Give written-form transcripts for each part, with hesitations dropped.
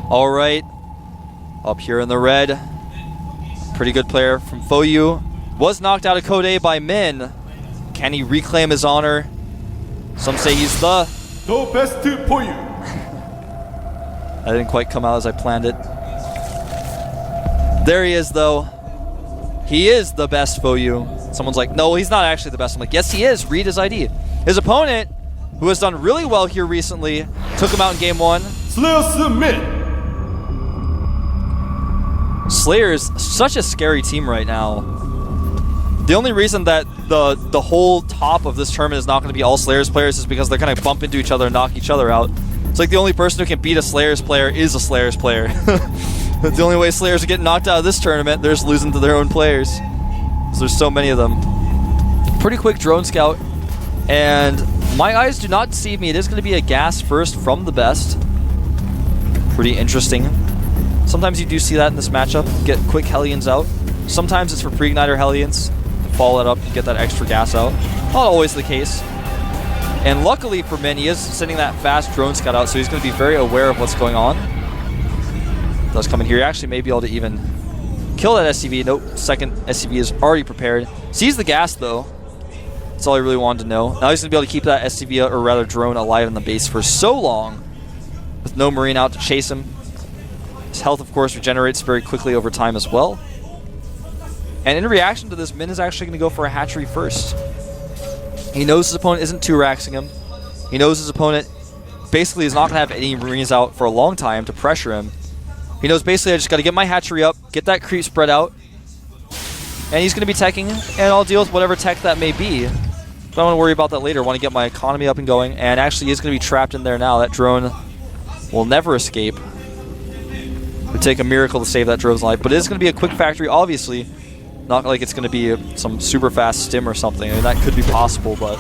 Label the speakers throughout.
Speaker 1: All right. Up here in the red. Pretty good player from Foyu. Was knocked out of Code A by Min. Can he reclaim his honor? Some say he's the best Foyu. That didn't quite come out as I planned it. There he is, though. He is the best Foyu. Someone's like, no, he's not actually the best. I'm like, yes, he is. Read his ID. His opponent, who has done really well here recently, took him out in game 1. Slayer is such a scary team right now. The only reason that the whole top of this tournament is not going to be all Slayers players is because they're going to bump into each other and knock each other out. It's like the only person who can beat a Slayers player is a Slayers player. The only way Slayers are getting knocked out of this tournament, they're just losing to their own players. Because there's so many of them. Pretty quick drone scout. And my eyes do not deceive me. It is going to be a gas first from TheBest. Pretty interesting. Sometimes you do see that in this matchup. Get quick Hellions out. Sometimes it's for pre-igniter Hellions. Follow that up and get that extra gas out. Not always the case. And luckily for Min, he is sending that fast drone scout out, so he's going to be very aware of what's going on. Does come in here. He actually may be able to even kill that SCV. Nope. Second SCV is already prepared. Sees the gas, though. That's all I really wanted to know. Now he's going to be able to keep that SCV, or rather drone, alive in the base for so long with no Marine out to chase him. His health, of course, regenerates very quickly over time as well. And in reaction to this, Min is actually going to go for a hatchery first. He knows his opponent isn't 2-raxing him. He knows his opponent basically is not going to have any Marines out for a long time to pressure him. He knows basically I just got to get my hatchery up, get that creep spread out, and he's going to be teching, and I'll deal with whatever tech that may be. But I don't want to worry about that later. I want to get my economy up and going, and actually he's going to be trapped in there now. That drone will never escape. It would take a miracle to save that drone's life, but it is going to be a quick factory, obviously. Not like it's going to be some super fast stim or something. I mean, that could be possible, but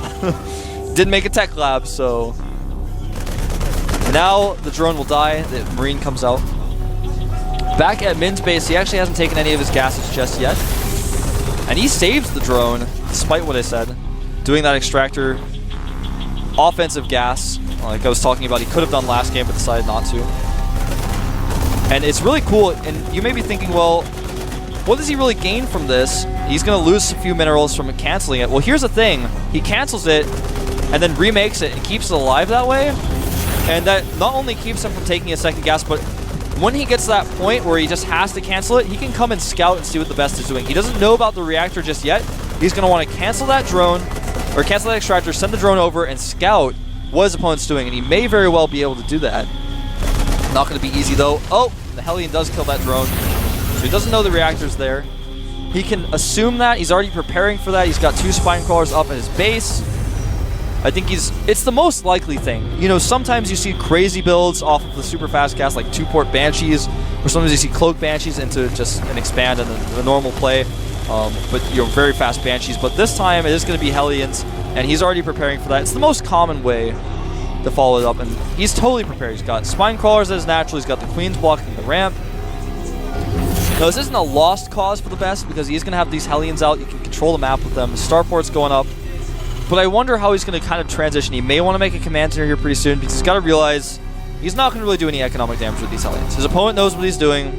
Speaker 1: didn't make a tech lab, so. Now the drone will die. The Marine comes out. Back at Min's base, he actually hasn't taken any of his gases just yet. And he saves the drone, despite what I said. Doing that extractor offensive gas, like I was talking about, he could have done last game, but decided not to. And it's really cool, and you may be thinking, well, what does he really gain from this? He's going to lose a few minerals from canceling it. Well, here's the thing. He cancels it and then remakes it and keeps it alive that way. And that not only keeps him from taking a second gas, but when he gets to that point where he just has to cancel it, he can come and scout and see what TheBest is doing. He doesn't know about the reactor just yet. He's going to want to cancel that drone, or cancel that extractor, send the drone over, and scout what his opponent's doing. And he may very well be able to do that. Not going to be easy, though. Oh, the Hellion does kill that drone. So he doesn't know the reactor's there. He can assume that. He's already preparing for that. He's got 2 spine crawlers up at his base. I think it's the most likely thing. You know, sometimes you see crazy builds off of the super fast gas, like 2-port Banshees, or sometimes you see cloak Banshees into just an expand and the normal play. But you know, very fast Banshees. But this time it is going to be Hellions, and he's already preparing for that. It's the most common way to follow it up, and he's totally prepared. He's got spine crawlers as natural. He's got the Queens blocking the ramp. Now, this isn't a lost cause for TheBest because he's going to have these Hellions out. You can control the map with them. The starport's going up. But I wonder how he's going to kind of transition. He may want to make a command center here pretty soon because he's got to realize he's not going to really do any economic damage with these Hellions. His opponent knows what he's doing.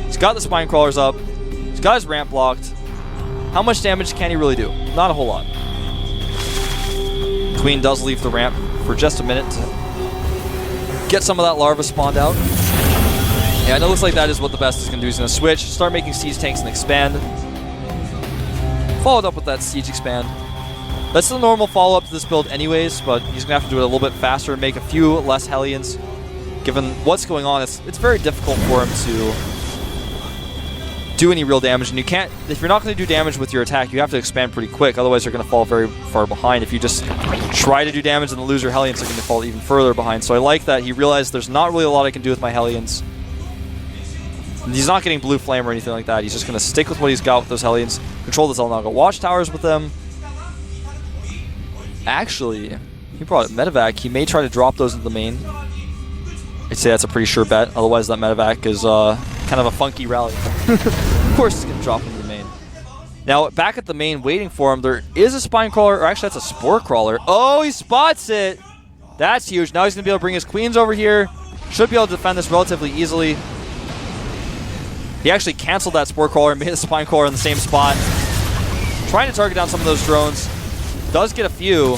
Speaker 1: He's got the spine crawlers up. He's got his ramp blocked. How much damage can he really do? Not a whole lot. Queen does leave the ramp for just a minute to get some of that larva spawned out. Yeah, and it looks like that is what TheBest is going to do. He's going to switch, start making siege tanks and expand. Followed up with that siege expand. That's the normal follow-up to this build anyways, but he's going to have to do it a little bit faster and make a few less Hellions. Given what's going on, it's very difficult for him to do any real damage. And you can't, if you're not going to do damage with your attack, you have to expand pretty quick. Otherwise, you're going to fall very far behind. If you just try to do damage and then lose your Hellions, you're going to fall even further behind. So I like that he realized there's not really a lot I can do with my Hellions. He's not getting blue flame or anything like that. He's just going to stick with what he's got with those Hellions. Control the Zelnaga watchtowers with them. Actually, he brought a medevac. He may try to drop those into the main. I'd say that's a pretty sure bet. Otherwise, that medevac is kind of a funky rally. Of course, he's going to drop into the main. Now, back at the main, waiting for him, there is a spine crawler. Or actually, that's a spore crawler. Oh, he spots it. That's huge. Now he's going to be able to bring his queens over here. Should be able to defend this relatively easily. He actually canceled that Spore Crawler and made a Spine Crawler in the same spot. Trying to target down some of those drones. Does get a few.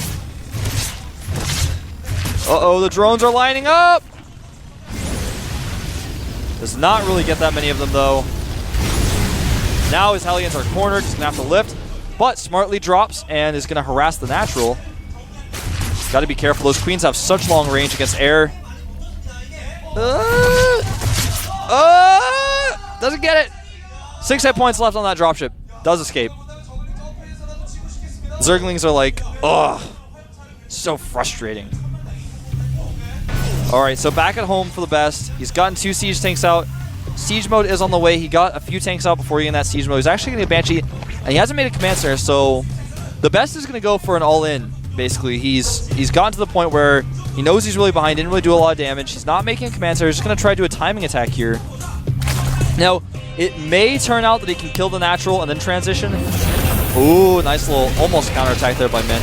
Speaker 1: Uh-oh, the drones are lining up! Does not really get that many of them, though. Now his Hellions are cornered. He's going to have to lift. But smartly drops and is going to harass the natural. Got to be careful. Those queens have such long range against air. Doesn't get it. 6 hit points left on that dropship. Does escape. Zerglings are like, ugh. So frustrating. Alright, so back at home for the best. He's gotten 2 siege tanks out. Siege mode is on the way. He got a few tanks out before he in that siege mode. He's actually going to Banshee, and he hasn't made a command center, so the best is going to go for an all-in, basically. He's gotten to the point where he knows he's really behind, didn't really do a lot of damage. He's not making a command center. He's just going to try to do a timing attack here. Now, it may turn out that he can kill the natural and then transition. Ooh, nice little almost counterattack there by Min.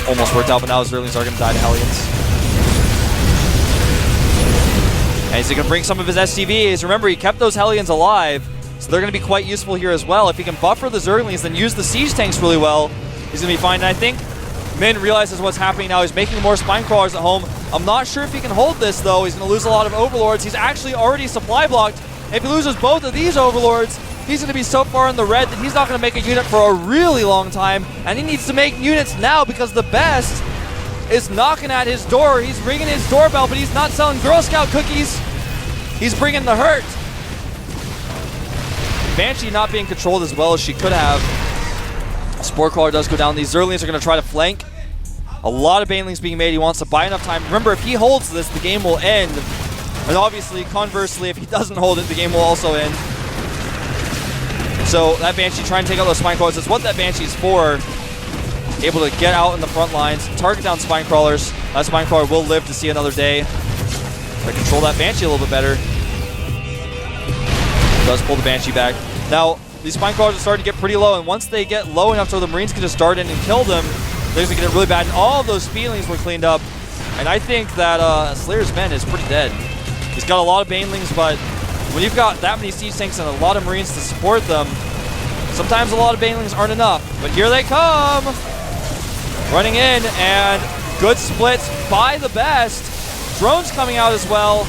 Speaker 1: Almost worked out, but now his Zerglings are going to die to Hellions. And he's going to bring some of his SCVs. Remember, he kept those Hellions alive, so they're going to be quite useful here as well. If he can buffer the Zerglings, then use the siege tanks really well, he's going to be fine. And I think Min realizes what's happening now. He's making more Spine Crawlers at home. I'm not sure if he can hold this, though. He's going to lose a lot of Overlords. He's actually already supply blocked. If he loses both of these Overlords, he's going to be so far in the red that he's not going to make a unit for a really long time. And he needs to make units now because the best is knocking at his door. He's ringing his doorbell, but he's not selling Girl Scout cookies. He's bringing the hurt. Banshee not being controlled as well as she could have. Spore Crawler does go down. These Zerglings are going to try to flank. A lot of Banelings being made. He wants to buy enough time. Remember, if he holds this, the game will end. And obviously, conversely, if he doesn't hold it, the game will also end. So that Banshee trying to take out those Spine Crawlers. That's what that Banshee is for. Able to get out in the front lines, target down Spine Crawlers. That Spine Crawler will live to see another day. Try to control that Banshee a little bit better. Does pull the Banshee back. Now, these Spine Crawlers are starting to get pretty low, and once they get low enough so the Marines can just dart in and kill them, they're going to get really bad. And all of those Feelings were cleaned up. And I think that Slayer's Men is pretty dead. He's got a lot of Banelings, but when you've got that many siege tanks and a lot of Marines to support them, sometimes a lot of Banelings aren't enough. But here they come! Running in, and good splits by the best. Drones coming out as well.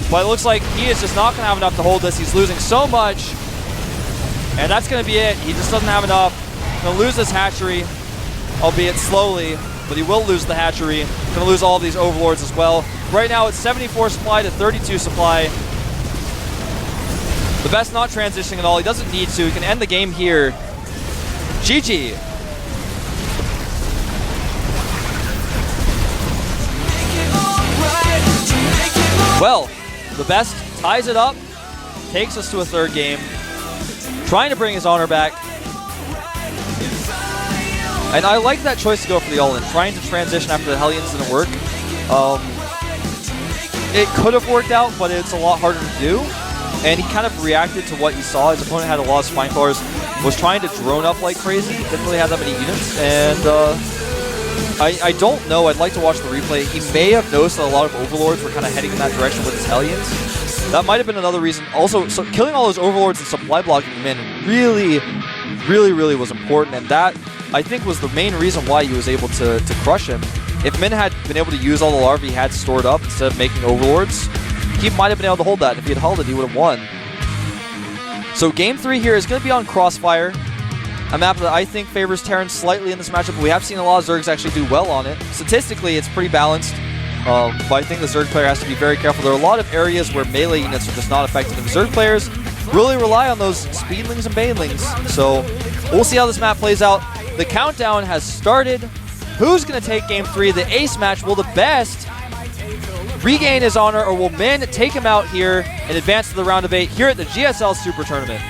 Speaker 1: But it looks like he is just not going to have enough to hold this. He's losing so much. And that's going to be it. He just doesn't have enough. Going to lose this hatchery, albeit slowly. But he will lose the hatchery. Going to lose all of these Overlords as well. Right now it's 74 supply to 32 supply. The best not transitioning at all. He doesn't need to. He can end the game here. GG. Well, the best ties it up, takes us to a third game, trying to bring his honor back. And I like that choice to go for the all-in, trying to transition after the Hellions didn't work. It could have worked out, but it's a lot harder to do. And he kind of reacted to what he saw. His opponent had a lot of Spine Crawlers, was trying to drone up like crazy, didn't really have that many units, and I don't know. I'd like to watch the replay. He may have noticed that a lot of Overlords were kind of heading in that direction with his Hellions. That might have been another reason. Also, so killing all those Overlords and supply blocking him in really was important, and that, I think, was the main reason why he was able to crush him. If Min had been able to use all the larvae he had stored up instead of making Overlords, he might have been able to hold that. If he had held it, he would have won. So game 3 here is going to be on Crossfire, a map that I think favors Terran slightly in this matchup, but we have seen a lot of Zergs actually do well on it. Statistically, it's pretty balanced, but I think the Zerg player has to be very careful. There are a lot of areas where melee units are just not effective, and Zerg players really rely on those Speedlings and Banelings. So we'll see how this map plays out. The countdown has started. Who's going to take game 3? The ace match. Will the best regain his honor, or will Min take him out here and advance to the round of 8 here at the GSL Super Tournament?